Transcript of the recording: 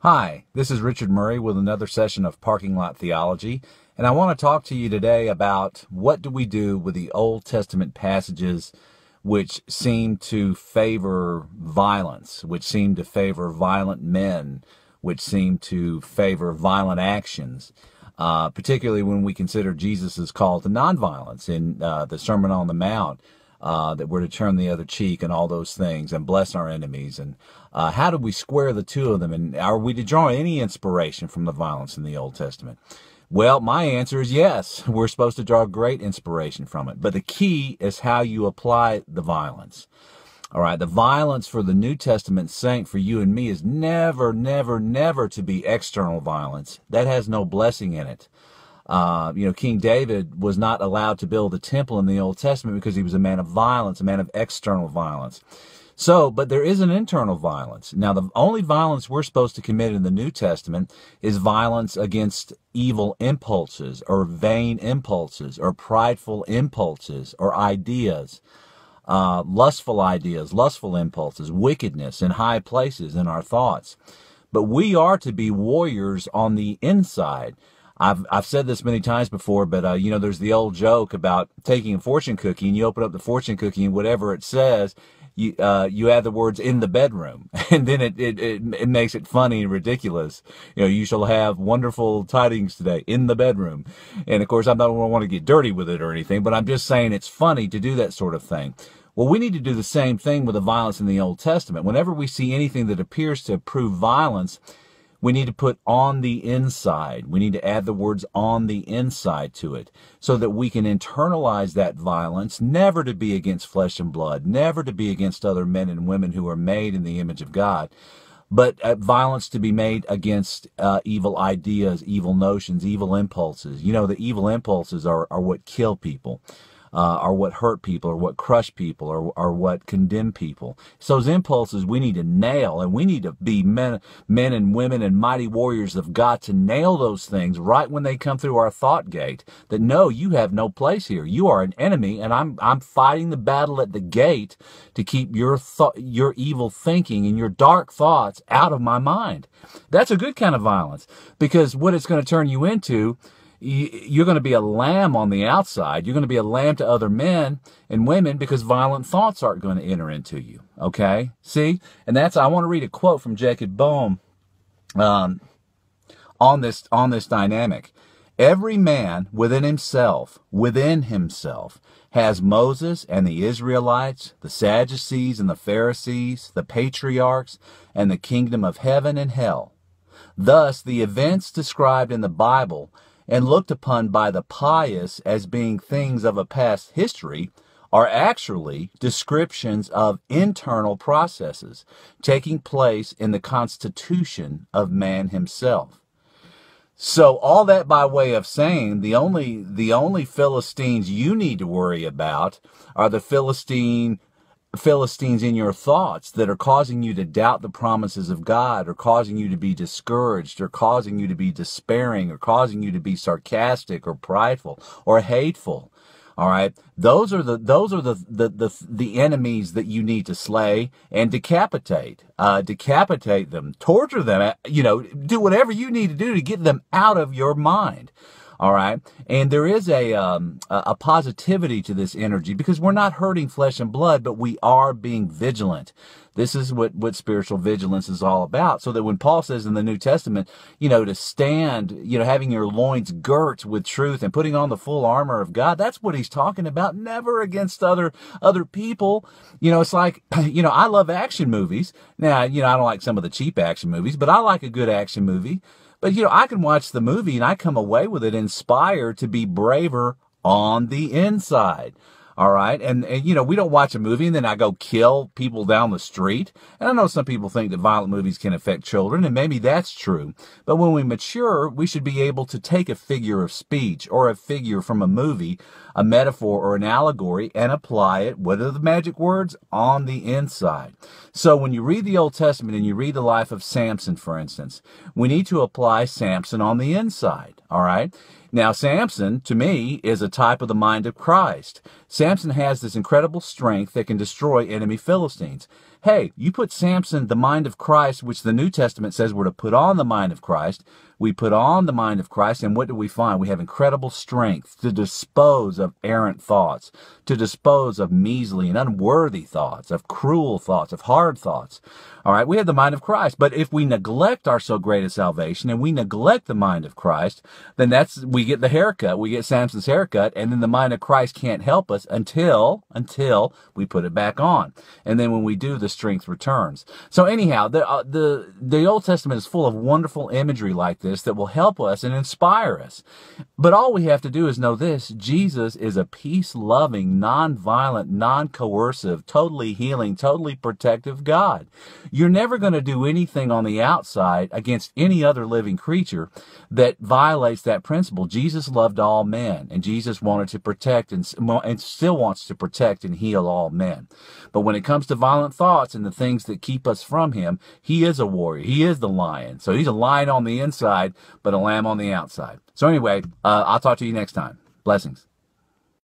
Hi, this is Richard Murray with another session of Parking Lot Theology, and I want to talk to you today about what do we do with the Old Testament passages which seem to favor violence, which seem to favor violent men, which seem to favor violent actions, particularly when we consider Jesus' call to nonviolence in the Sermon on the Mount. That we're to turn the other cheek and all those things and bless our enemies. And how do we square the two of them? And are we to draw any inspiration from the violence in the Old Testament? Well, my answer is yes. We're supposed to draw great inspiration from it. But the key is how you apply the violence. All right, the violence for the New Testament saint, for you and me, is never, never, never to be external violence. That has no blessing in it. King David was not allowed to build a temple in the Old Testament because he was a man of violence, a man of external violence. So, but there is an internal violence. Now, the only violence we're supposed to commit in the New Testament is violence against evil impulses or vain impulses or prideful impulses or ideas, lustful impulses, wickedness in high places in our thoughts. But we are to be warriors on the inside. I've said this many times before, but there's the old joke about taking a fortune cookie and you open up the fortune cookie and whatever it says, you add the words "in the bedroom," and then it makes it funny and ridiculous. You shall have wonderful tidings today in the bedroom. And of course, I'm not going to want to get dirty with it or anything, but I'm just saying it's funny to do that sort of thing. Well, we need to do the same thing with the violence in the Old Testament. Whenever we see anything that appears to prove violence, we need to put "on the inside." We need to add the words "on the inside" to it so that we can internalize that violence, never to be against flesh and blood, never to be against other men and women who are made in the image of God, but violence to be made against evil ideas, evil notions, evil impulses. The evil impulses are what kill people. Are what hurt people, or what crush people, or what condemn people. So those impulses we need to nail, and we need to be men and women and mighty warriors of God to nail those things right when they come through our thought gate. That no, you have no place here. You are an enemy, and I'm fighting the battle at the gate to keep your evil thinking and your dark thoughts out of my mind. That's a good kind of violence, because what it's going to turn you into, you're going to be a lamb on the outside. You're going to be a lamb to other men and women because violent thoughts aren't going to enter into you. Okay? See? And I want to read a quote from Jacob Boehme on this dynamic. Every man within himself, has Moses and the Israelites, the Sadducees and the Pharisees, the patriarchs, and the kingdom of heaven and hell. Thus, the events described in the Bible and looked upon by the pious as being things of a past history are actually descriptions of internal processes taking place in the constitution of man himself. So all that by way of saying the only Philistines you need to worry about are the Philistines in your thoughts that are causing you to doubt the promises of God, or causing you to be discouraged, or causing you to be despairing, or causing you to be sarcastic or prideful or hateful. All right. Those are the enemies that you need to slay and decapitate them, torture them, do whatever you need to do to get them out of your mind. All right. And there is a positivity to this energy, because we're not hurting flesh and blood, but we are being vigilant. This is what spiritual vigilance is all about. So that when Paul says in the New Testament, to stand, having your loins girt with truth and putting on the full armor of God, that's what he's talking about. Never against other people. It's like, I love action movies. Now, I don't like some of the cheap action movies, but I like a good action movie. But, I can watch the movie and I come away with it inspired to be braver on the inside. All right. And we don't watch a movie and then I go kill people down the street. And I know some people think that violent movies can affect children, and maybe that's true. But when we mature, we should be able to take a figure of speech or a figure from a movie, a metaphor or an allegory, and apply it, what are the magic words? On the inside. So when you read the Old Testament and you read the life of Samson, for instance, we need to apply Samson on the inside. All right. Now, Samson, to me, is a type of the mind of Christ. Samson has this incredible strength that can destroy enemy Philistines. Hey, you put Samson, the mind of Christ, which the New Testament says we're to put on the mind of Christ. We put on the mind of Christ, and what do we find? We have incredible strength to dispose of errant thoughts, to dispose of measly and unworthy thoughts, of cruel thoughts, of hard thoughts. All right, we have the mind of Christ. But if we neglect our so great a salvation and we neglect the mind of Christ, then we get the haircut. We get Samson's haircut, and then the mind of Christ can't help us until we put it back on. And then when we do, the strength returns. So anyhow, the Old Testament is full of wonderful imagery like this that will help us and inspire us. But all we have to do is know this: Jesus is a peace-loving, non-violent, non-coercive, totally healing, totally protective God. You're never going to do anything on the outside against any other living creature that violates that principle. Jesus loved all men, and Jesus wanted to protect and still wants to protect and heal all men. But when it comes to violent thoughts and the things that keep us from him, he is a warrior. He is the lion. So he's a lion on the inside, but a lamb on the outside. So anyway, I'll talk to you next time. Blessings.